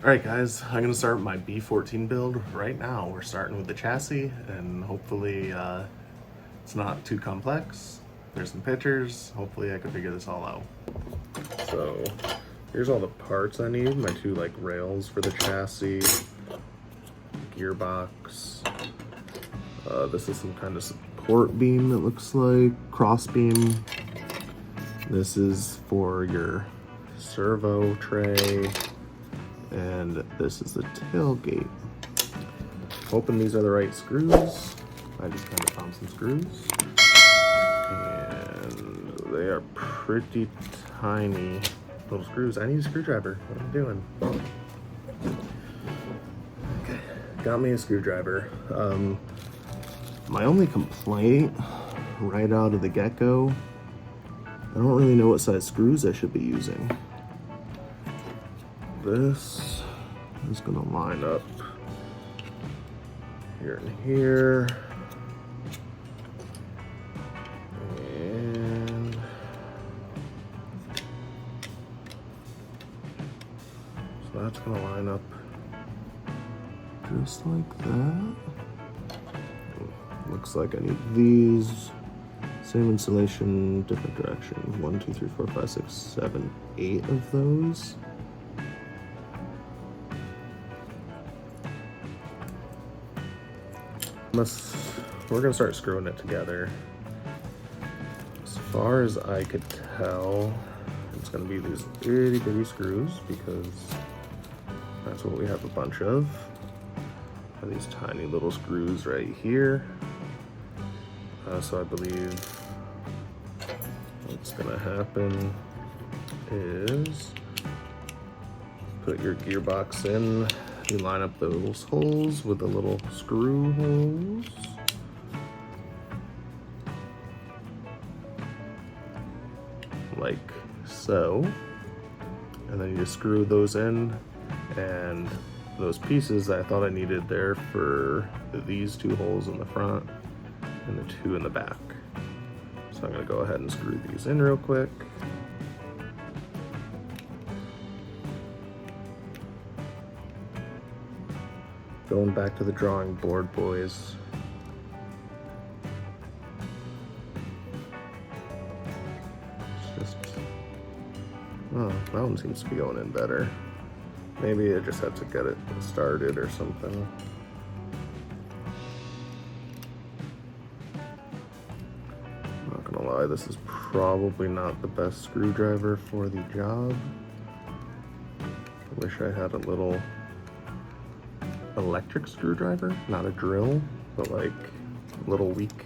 Alright guys, I'm going to start my B14 build right now. We're starting with the chassis and hopefully it's not too complex. There's some pictures, hopefully I can figure this all out. So here's all the parts I need. My two rails for the chassis, gearbox. This is some kind of support beam, it looks like, cross beam. This is for your servo tray. And this is the tailgate. Hoping these are the right screws. I just kind of found some screws. And they are pretty tiny little screws. I need a screwdriver. What am I doing? Okay, got me a screwdriver. My only complaint right out of the get-go, I don't really know what size screws I should be using. This is gonna line up here and here. And so that's gonna line up just like that. Looks like I need these. Same insulation, different direction. 1, 2, 3, 4, 5, 6, 7, 8 of those. We're gonna start screwing it together. As far as I could tell, it's gonna be these itty bitty screws because that's what we have a bunch of. These tiny little screws right here. So I believe what's gonna happen is put your gearbox in. You line up those holes with the little screw holes. Like so. And then you just screw those in, and those pieces I thought I needed there for these two holes in the front and the two in the back. So I'm gonna go ahead and screw these in real quick. Going back to the drawing board, boys. It's just, oh, that one seems to be going in better. Maybe I just have to get it started or something. I'm not gonna lie, this is probably not the best screwdriver for the job. I wish I had a little electric screwdriver, not a drill, but like a little weak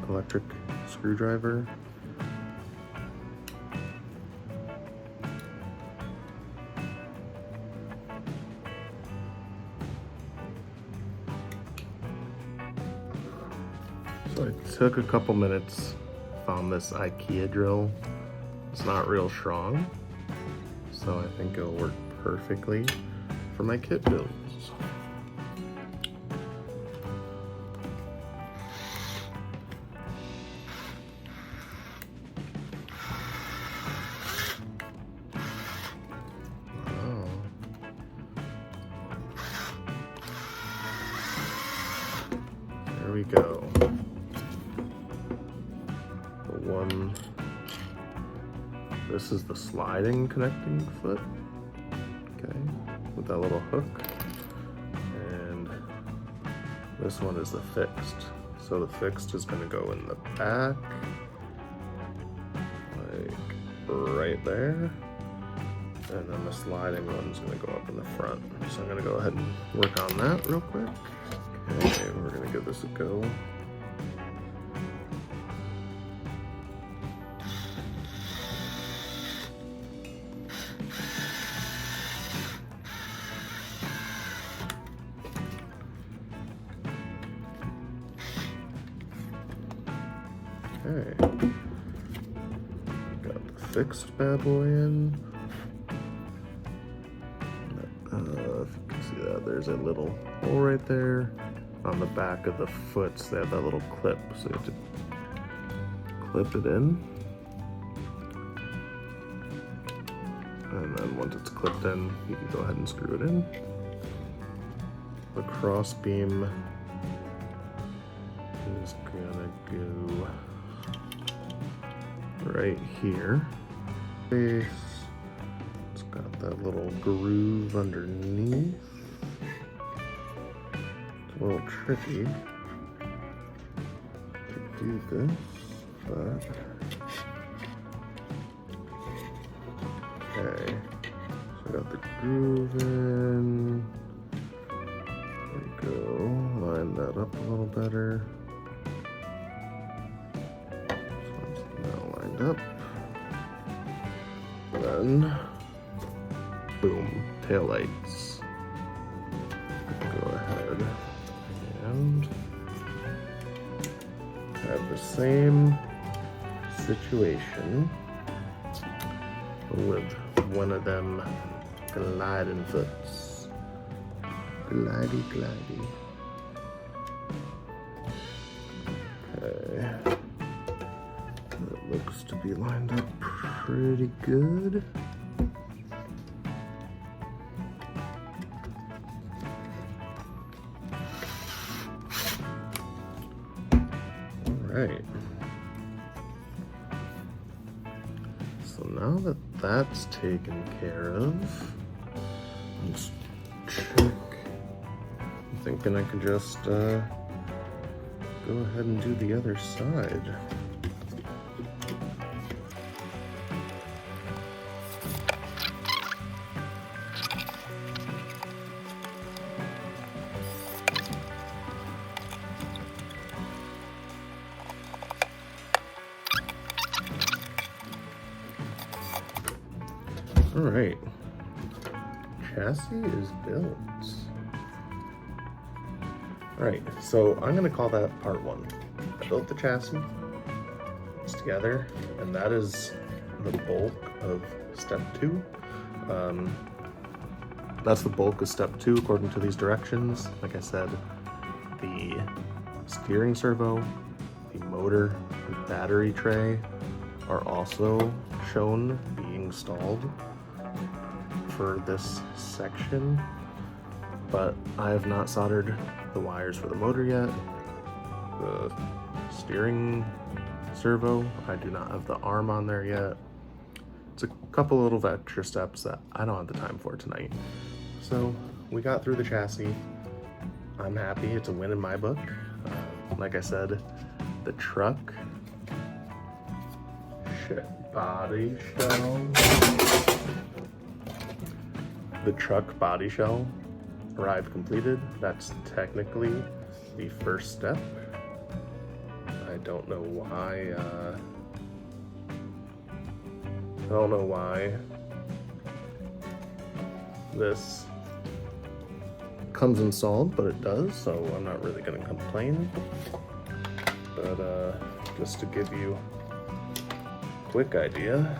electric screwdriver. So I took a couple minutes, found this IKEA drill. It's not real strong, so I think it'll work perfectly for my kit builds. There we go. The one, this is the sliding connecting foot, okay, with that little hook. And this one is the fixed. So the fixed is gonna go in the back, like right there. And then the sliding one's gonna go up in the front. So I'm gonna go ahead and work on that real quick. Okay, we're gonna give this a go. Okay, got the fixed bad boy in. If you can see that, there's a little hole right there. On the back of the foots, they have that little clip, so you have to clip it in. And And then once it's clipped in, you can go ahead and screw it in. The cross beam is gonna go right here. It's got that little groove underneath. It's a little tricky to do this, but okay. So I got the groove in. There we go. Line that up a little better. So it's now lined up. Then, boom, tail lights. Go ahead and have the same situation with one of them gliding foots. Glidey, glidey. Okay. That looks to be lined up pretty good. Alright. So now that that's taken care of, let's check. I'm thinking I could just go ahead and do the other side. All right, chassis is built. All right, so I'm gonna call that part one. I built the chassis, it's together, and that is the bulk of step two. That's the bulk of step two according to these directions. Like I said, the steering servo, the motor, and battery tray are also shown being installed for this section, but I have not soldered the wires for the motor yet. The steering servo, I do not have the arm on there yet. It's a couple little extra steps that I don't have the time for tonight. So we got through the chassis. I'm happy, it's a win in my book. Like I said, the truck, body shell. The truck body shell arrived completed. That's technically the first step. I don't know why this comes installed, but it does, so I'm not really gonna complain. But just to give you a quick idea,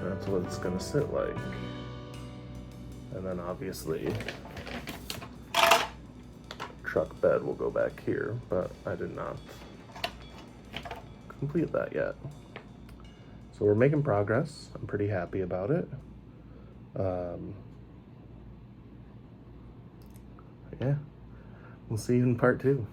that's what it's gonna sit like. And then obviously truck bed will go back here, but I did not complete that yet. So we're making progress. I'm pretty happy about it. Yeah, we'll see you in part two.